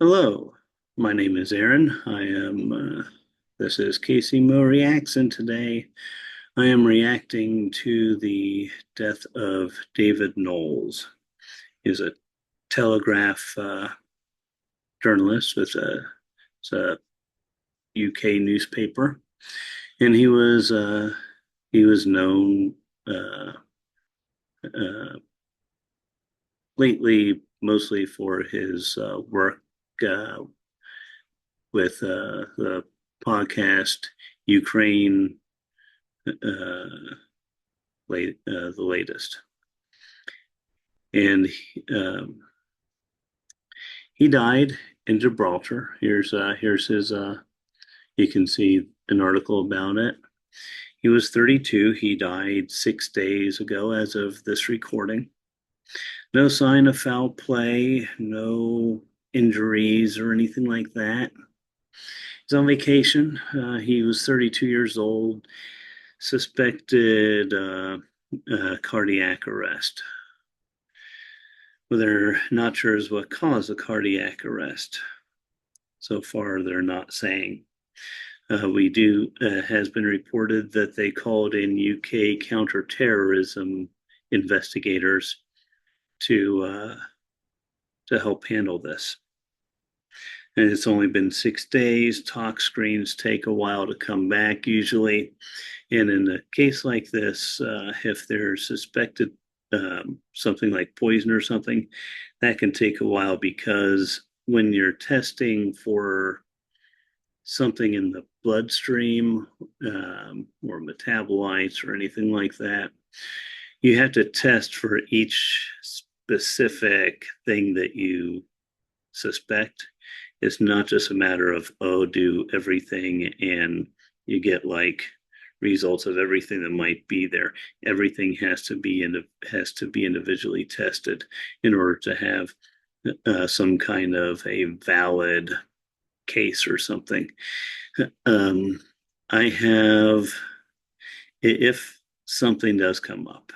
Hello, my name is Aaron. This is Casey Mo Reacts, and today I am reacting to the death of David Knowles. He's a Telegraph journalist with a UK newspaper, and he was known uh, uh, lately mostly for his work uh, with the podcast Ukraine, the latest, and he died in Gibraltar. Here's his. You can see an article about it. He was 32. He died 6 days ago, as of this recording. No sign of foul play, no injuries or anything like that. He's on vacation. He was 32 years old, suspected cardiac arrest. Well, they're not sure as what caused the cardiac arrest. So far, they're not saying. Has been reported that they called in UK counterterrorism investigators to uh, to help handle this. And it's only been 6 days. Talk screens take a while to come back usually. And in a case like this, if they're suspected something like poison or something, that can take a while because when you're testing for something in the bloodstream or metabolites or anything like that, you have to test for each specific thing that you suspect. It's not just a matter of, oh, do everything and you get like results of everything that might be there. Everything has to be individually tested in order to have some kind of a valid case or something. Um, I have, if something does come up,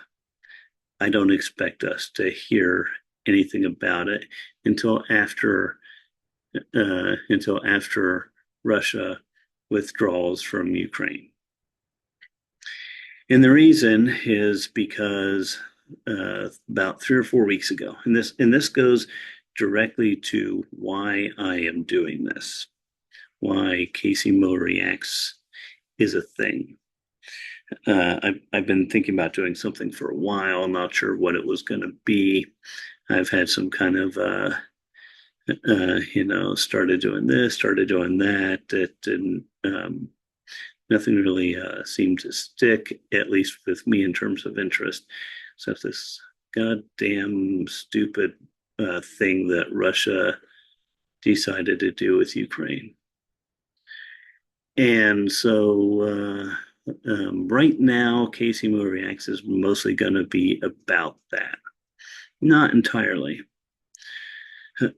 I don't expect us to hear anything about it until after Russia withdraws from Ukraine. And the reason is because about 3 or 4 weeks ago, and this goes directly to why I am doing this, why Casey Mo Reacts is a thing. I've been thinking about doing something for a while. I'm not sure what it was going to be. I've had some kind of started doing this, started doing that. It didn't, nothing really seemed to stick, at least with me in terms of interest, except this goddamn stupid thing that Russia decided to do with Ukraine. And so right now, Casey Mo Reacts is mostly going to be about that. Not entirely.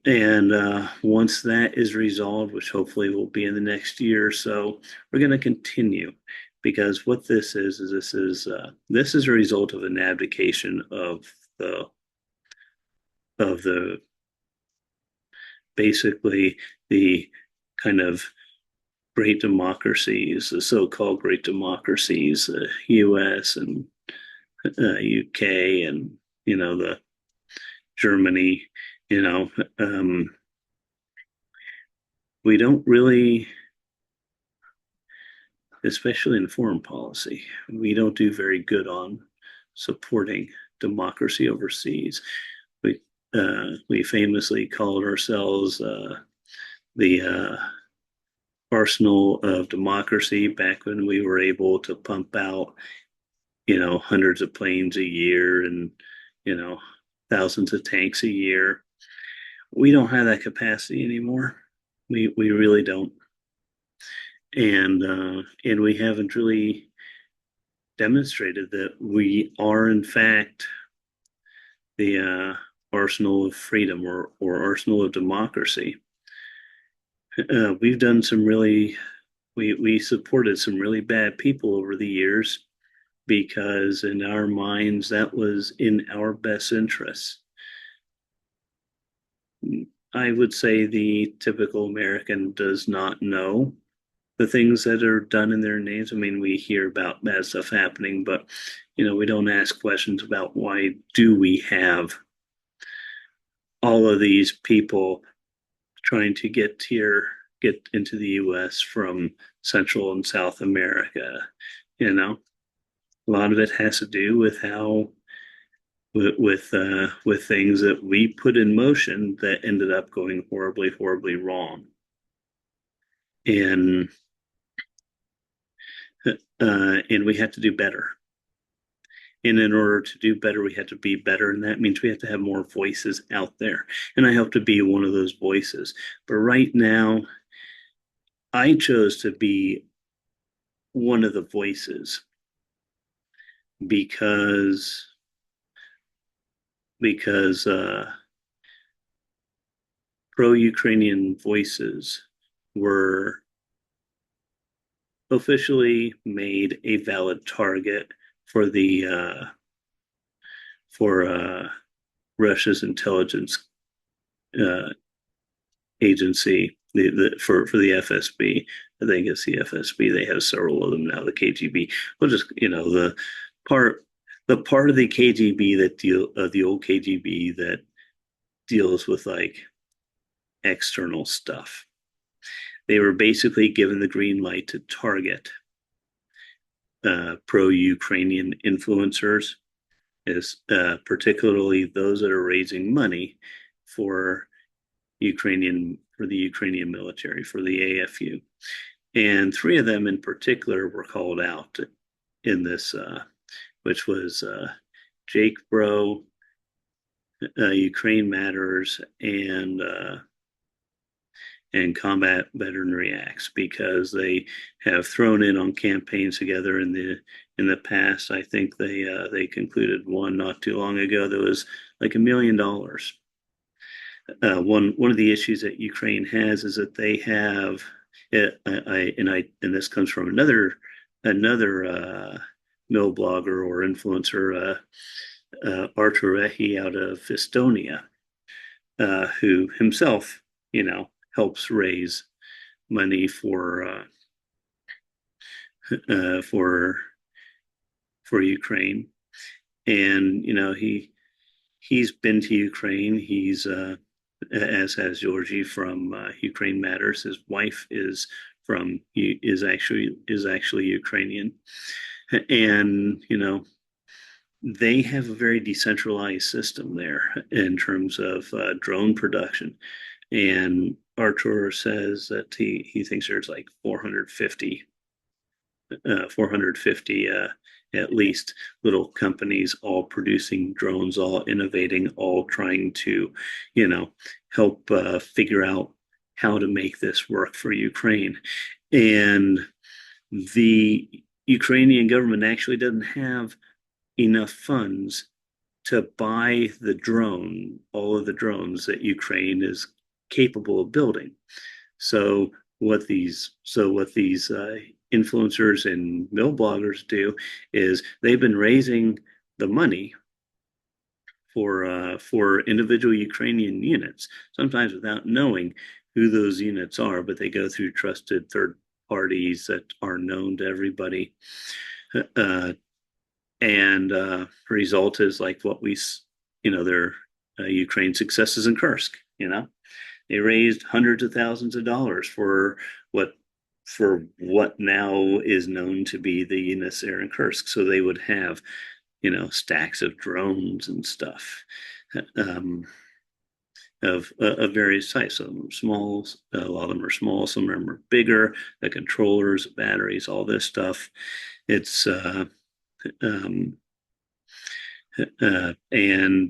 And once that is resolved, which hopefully will be in the next year or so, we're going to continue because what this is a result of an abdication the of the basically the kind of great democracies, the so-called great democracies, the U.S. and UK, and the Germany. You know, we don't really, especially in foreign policy, we don't do very good on supporting democracy overseas. We famously called ourselves the arsenal of democracy back when we were able to pump out hundreds of planes a year and you know thousands of tanks a year. We don't have that capacity anymore. We really don't, and we haven't really demonstrated that we are in fact the arsenal of freedom or arsenal of democracy. We've done some really we supported some really bad people over the years because in our minds that was in our best interests. I would say the typical American does not know the things that are done in their names. I mean, we hear about bad stuff happening, but we don't ask questions about why do we have all of these people trying to get into the U.S. from Central and South America. A lot of it has to do with how with things that we put in motion that ended up going horribly, horribly wrong. And and we had to do better. And in order to do better, we had to be better. And that means we have to have more voices out there. And I hope to be one of those voices. But right now, I chose to be one of the voices because because pro-Ukrainian voices were officially made a valid target for the for Russia's intelligence uh, agency, for the FSB. I think it's the FSB. They have several of them now. The KGB. Well, just part the part of the KGB that the old KGB that deals with like external stuff. They were basically given the green light to target pro-Ukrainian influencers, is particularly those that are raising money for the Ukrainian military, for the AFU. And three of them in particular were called out in this, which was Jake Bro, Ukraine Matters, and Combat Veteran Reacts, because they have thrown in on campaigns together in the past. I think they concluded one not too long ago that was like $1 million. One of the issues that Ukraine has is that they have and this comes from another mill blogger or influencer, Artur Ehi out of Estonia, who himself helps raise money for Ukraine. And he's been to Ukraine. He's as has Georgie from Ukraine Matters. His wife is actually Ukrainian, and they have a very decentralized system there in terms of drone production. And Artur says that he thinks there's like 450 at least little companies all producing drones, all innovating, all trying to help figure out how to make this work for Ukraine. And the Ukrainian government actually doesn't have enough funds to buy all of the drones that Ukraine is capable of building. So what these influencers and mill bloggers do is they've been raising the money for individual Ukrainian units, sometimes without knowing who those units are, but they go through trusted third parties that are known to everybody. And result is like what their Ukraine successes in Kursk. They raised hundreds of thousands of dollars for what now is known to be the units there in Kursk. So they would have, stacks of drones and stuff of various types. Some of them are small, a lot of them are small, some of them are bigger, the controllers, batteries, all this stuff. It's and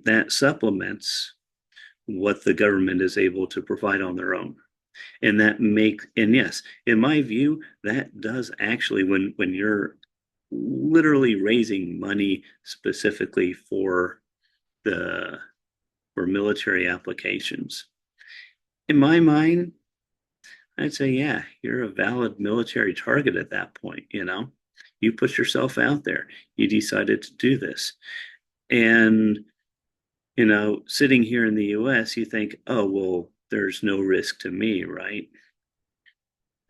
that supplements what the government is able to provide on their own. And yes, in my view, that does actually, when you're literally raising money specifically for military applications, in my mind, I'd say, yeah, you're a valid military target at that point. You put yourself out there, you decided to do this. And sitting here in the US, you think, oh, well, there's no risk to me, right?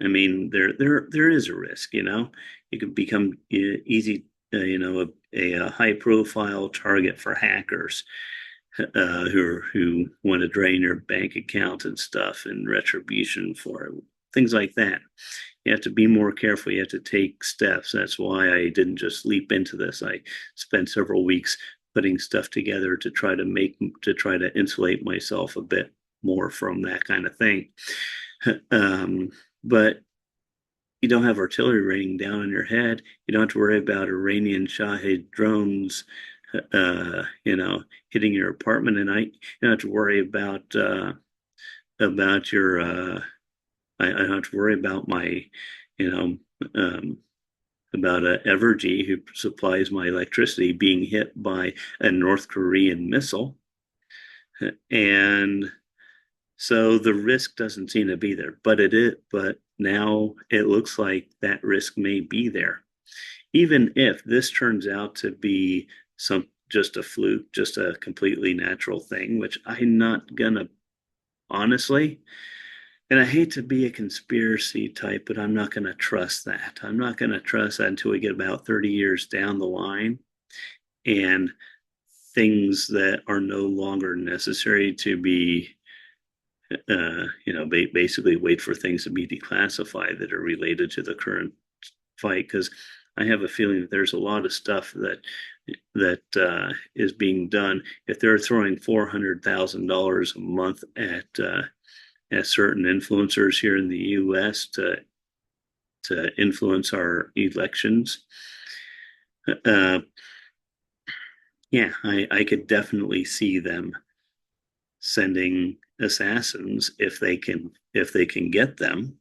I mean, there is a risk, you know. You could become easy, a high profile target for hackers who want to drain your bank account and stuff and retribution for it, things like that. You have to be more careful. You have to take steps. That's why I didn't just leap into this. I spent several weeks putting stuff together to try to insulate myself a bit more from that kind of thing. But you don't have artillery raining down on your head. You don't have to worry about Iranian Shahed drones, hitting your apartment at night. You don't have to worry about your. I don't have to worry about my, you know, about Evergy, who supplies my electricity, being hit by a North Korean missile, and so the risk doesn't seem to be there. But now it looks like that risk may be there, even if this turns out to be just a fluke, just a completely natural thing, which I'm not gonna honestly. And I hate to be a conspiracy type, but I'm not going to trust that. I'm not going to trust that until we get about 30 years down the line and things that are no longer necessary to be, basically wait for things to be declassified that are related to the current fight. Because I have a feeling that there's a lot of stuff that is being done. If they're throwing $400,000 a month at certain influencers here in the U.S. to influence our elections. Yeah, I could definitely see them sending assassins if they can get them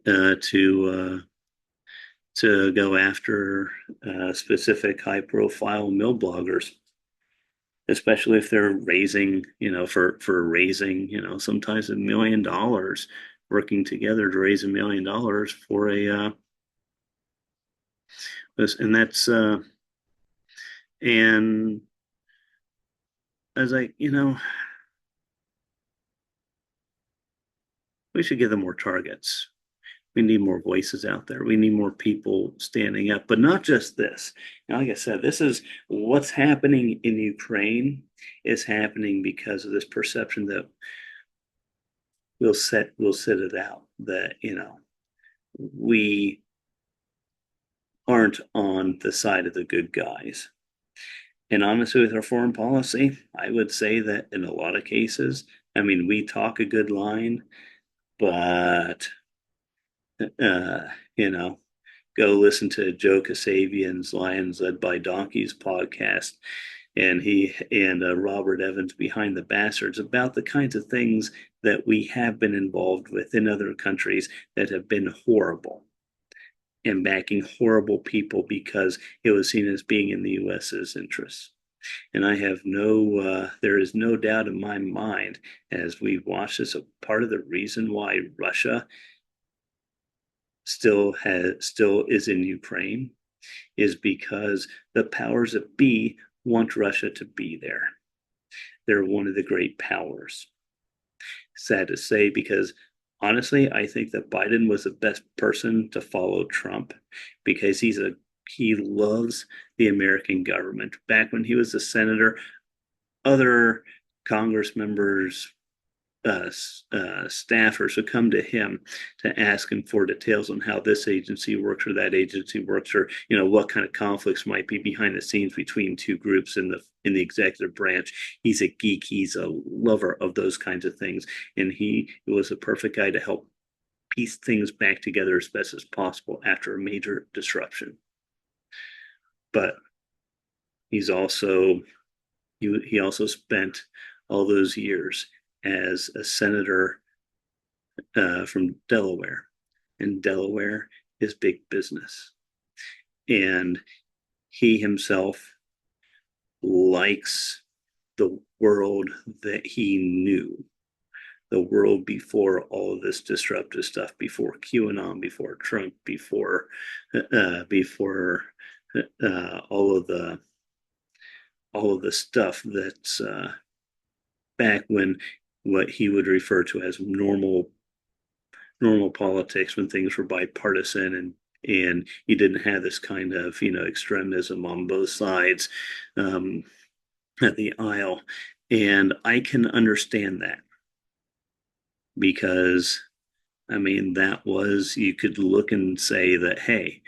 to go after specific high profile mill bloggers, especially if they're raising, for raising, sometimes $1 million, working together to raise $1 million for and that's, and as we should give them more targets. We need more voices out there. We need more people standing up, but not just this. Now, like I said, this is what's happening in Ukraine is happening because of this perception that we'll sit it out, that, we aren't on the side of the good guys. And honestly, with our foreign policy, I would say that in a lot of cases, I mean, we talk a good line, but go listen to Joe Kasabian's Lions Led by Donkeys podcast, and he and Robert Evans Behind the Bastards about the kinds of things that we have been involved with in other countries that have been horrible, and backing horrible people because it was seen as being in the U.S.'s interests. And there is no doubt in my mind, as we watch this, a part of the reason why Russia still is in Ukraine is because the powers that be want Russia to be there. They're one of the great powers. Sad to say, because honestly, I think that Biden was the best person to follow Trump because he loves the American government. Back when he was a senator, other Congress members, staffers would come to him to ask him for details on how this agency works or that agency works, or what kind of conflicts might be behind the scenes between two groups in the executive branch. He's a geek. He's a lover of those kinds of things, and he was a perfect guy to help piece things back together as best as possible after a major disruption. But he also spent all those years as a senator from Delaware, and Delaware is big business. And he himself likes the world that he knew, the world before all of this disruptive stuff, before QAnon, before Trump, before all of the stuff that's back when what he would refer to as normal politics when things were bipartisan, and you didn't have this kind of extremism on both sides um, at the aisle. And I can understand that because I mean that was, you could look and say that, hey,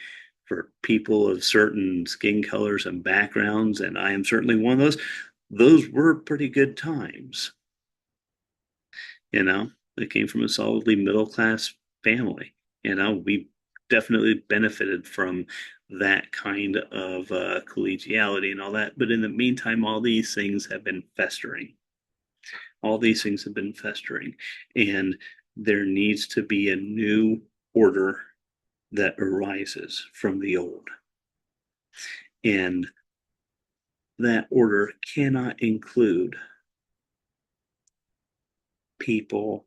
for people of certain skin colors and backgrounds, and I am certainly one of those were pretty good times. you know they came from a solidly middle class family. We definitely benefited from that kind of collegiality and all that, but in the meantime, all these things have been festering, and there needs to be a new order that arises from the old, and that order cannot include people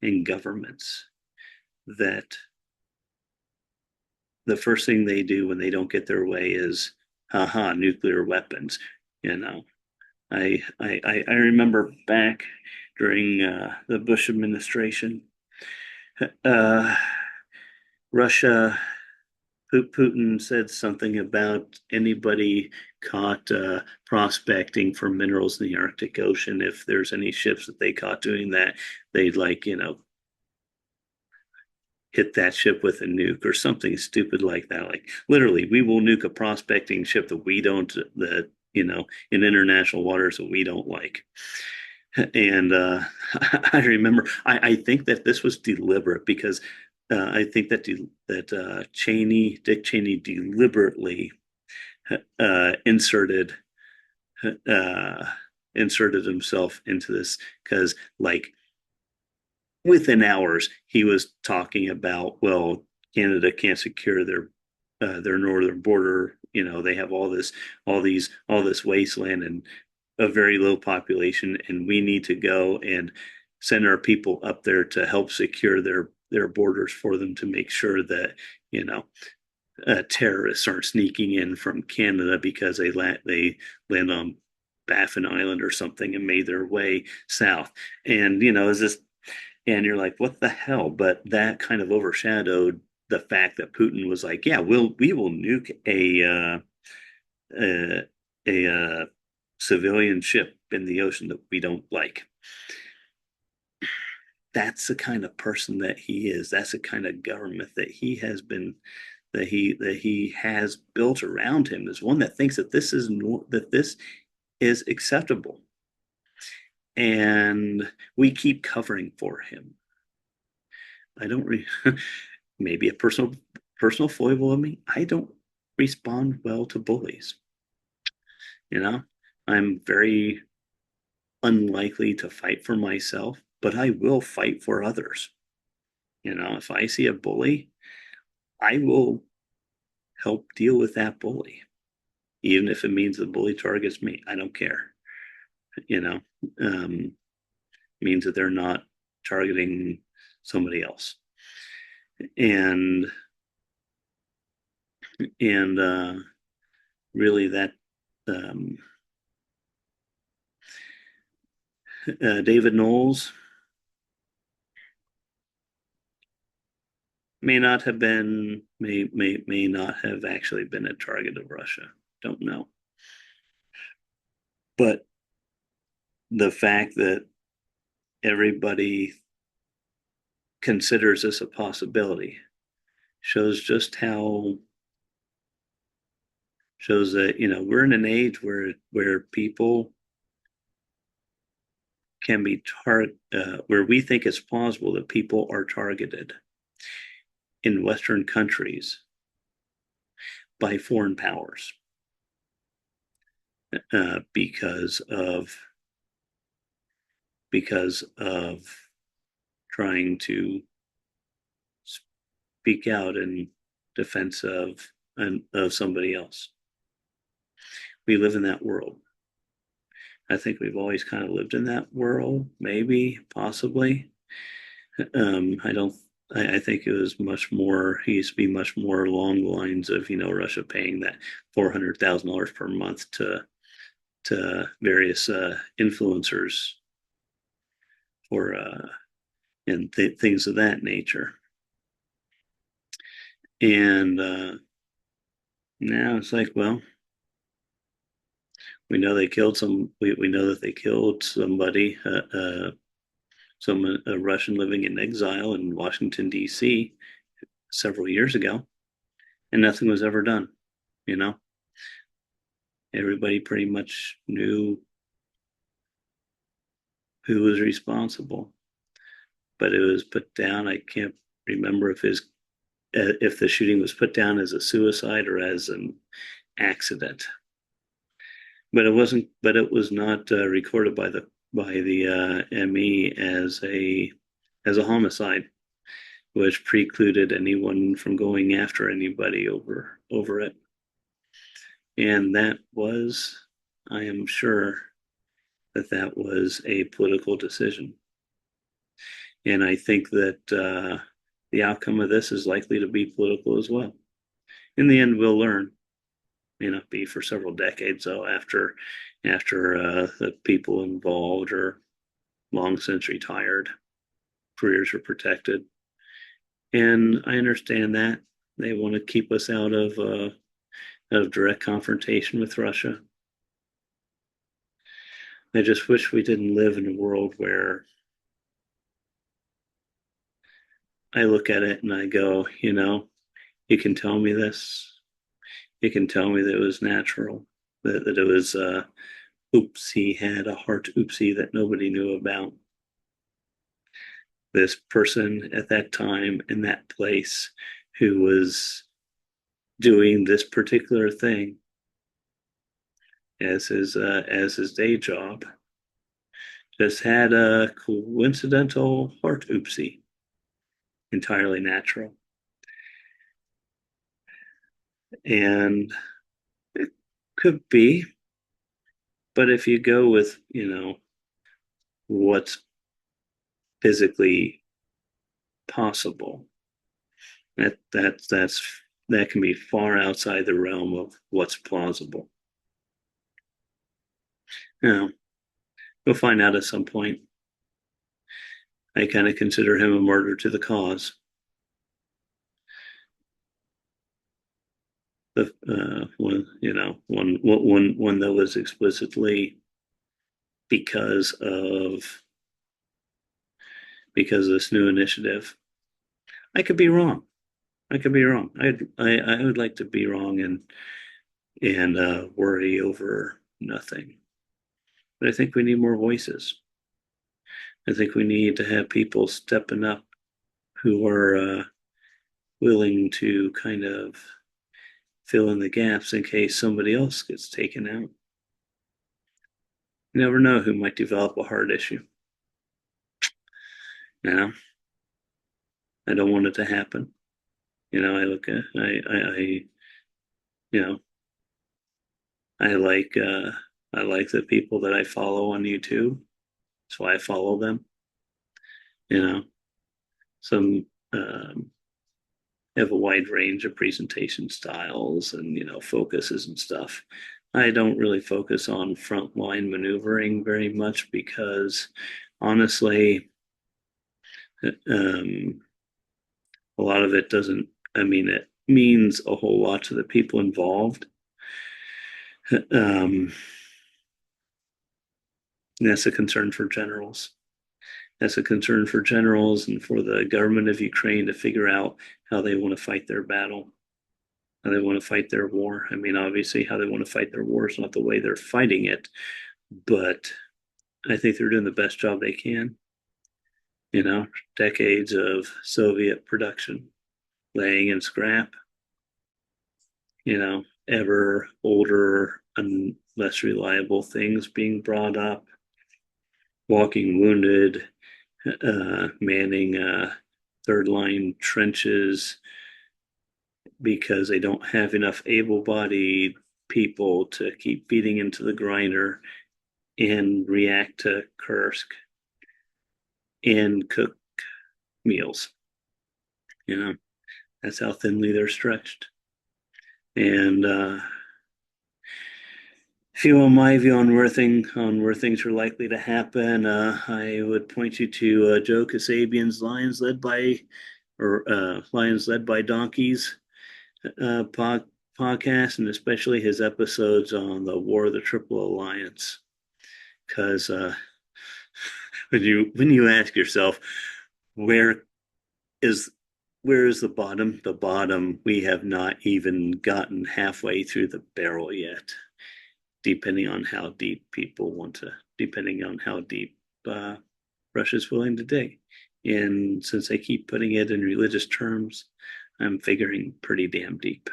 and governments that the first thing they do when they don't get their way is, haha, nuclear weapons. You know, I remember back during the Bush administration, uh, Russia, Putin said something about anybody caught prospecting for minerals in the Arctic Ocean. If there's any ships that they caught doing that, they'd hit that ship with a nuke or something stupid like that. Like literally, we will nuke a prospecting ship that we don't, that, in international waters that we don't like. And I remember, I think that this was deliberate because I think that Dick Cheney deliberately inserted uh, inserted himself into this because, like, within hours, he was talking about, well, Canada can't secure their northern border. They have all this wasteland and a very low population, and we need to go and send our people up there to help secure their borders for them, to make sure that you know terrorists aren't sneaking in from Canada because they land on Baffin Island or something and made their way south. And is this, and you're like, what the hell? But that kind of overshadowed the fact that Putin was like, yeah, we will nuke a civilian ship in the ocean that we don't like. That's the kind of person that he is. That's the kind of government that he has built around him, is one that thinks that this is acceptable, and we keep covering for him. I don't maybe a personal foible of me. I don't respond well to bullies. You know, I'm very unlikely to fight for myself, but I will fight for others. If I see a bully, I will help deal with that bully, even if it means the bully targets me. I don't care. You know, um, means that they're not targeting somebody else. And and really that um, David Knowles may not have actually been a target of Russia. Don't know. But the fact that everybody considers this a possibility shows just how shows that we're in an age where people can be where we think it's plausible that people are targeted in Western countries by foreign powers because of trying to speak out in defense of somebody else. We live in that world. I think we've always kind of lived in that world, maybe, possibly. I don't. I think it was much more. He used to be much more along the lines of Russia paying that $400,000 per month to various influencers or and things of that nature. And now it's like, well, we know they killed some. We know that they killed somebody, a Russian living in exile in Washington D.C. several years ago, and nothing was ever done. You know, everybody pretty much knew who was responsible, but it was put down. I can't remember if the shooting was put down as a suicide or as an accident. But it wasn't. But it was not recorded by the ME as a homicide, which precluded anyone from going after anybody over it. And that was, I am sure, that was a political decision. And I think that the outcome of this is likely to be political as well. In the end, we'll learn. May not be for several decades, though, after the people involved are long since retired, careers are protected. And I understand that they want to keep us out of direct confrontation with Russia. I just wish we didn't live in a world where I look at it and I go, you can tell me this. You can tell me that it was natural, that it was, oops, he had a heart oopsie that nobody knew about. This person at that time in that place who was doing this particular thing as his day job just had a coincidental heart oopsie, entirely natural. And it could be, but if you go with, what's physically possible, that can be far outside the realm of what's plausible. We'll find out at some point. I kind of consider him a martyr to the cause. One that was explicitly because of this new initiative. I could be wrong. I would like to be wrong and worry over nothing. But I think we need more voices. I think we need to have people stepping up who are willing to kind of fill in the gaps in case somebody else gets taken out. You never know who might develop a heart issue. I don't want it to happen. I look at I like the people that I follow on YouTube. That's why I follow them. Some have a wide range of presentation styles and focuses and stuff. I don't really focus on frontline maneuvering very much because honestly, a lot of it doesn't. I mean, it means a whole lot to the people involved. That's a concern for generals. That's a concern for generals and for the government of Ukraine to figure out how they want to fight their battle, how they want to fight their war. I mean, obviously, how they want to fight their war is not the way they're fighting it, but I think they're doing the best job they can. Decades of Soviet production, laying in scrap, ever older and less reliable things being brought up, walking wounded, manning third line trenches because they don't have enough able-bodied people to keep feeding into the grinder and react to Kursk and cook meals. That's how thinly they're stretched. And if you want my view on where things are likely to happen, I would point you to Joe Kasabian's Lions Led by Donkeys uh, pod, podcast, and especially his episodes on the War of the Triple Alliance. Because when you ask yourself where is where is the bottom? The bottom, we have not even gotten halfway through the barrel yet, depending on how deep uh, Russia's willing to dig. And since I keep putting it in religious terms, I'm figuring pretty damn deep.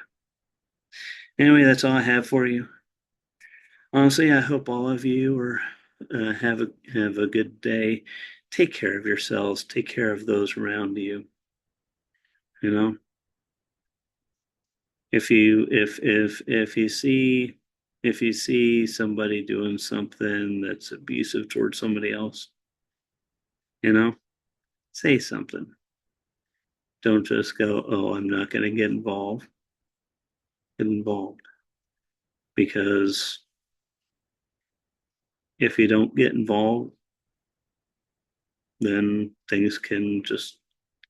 Anyway, that's all I have for you. Honestly, I hope all of you have a good day. Take care of yourselves. Take care of those around you. You know, if you see somebody doing something that's abusive towards somebody else, you know, say something. Don't just go, "Oh, I'm not going to get involved." Get involved, because if you don't get involved, then things can just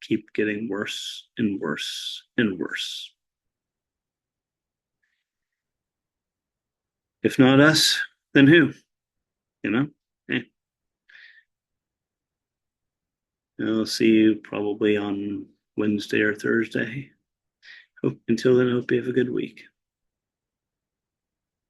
keep getting worse and worse and worse. If not us, then who? You know? Hey, I'll see you probably on Wednesday or Thursday. Until then, I hope you have a good week.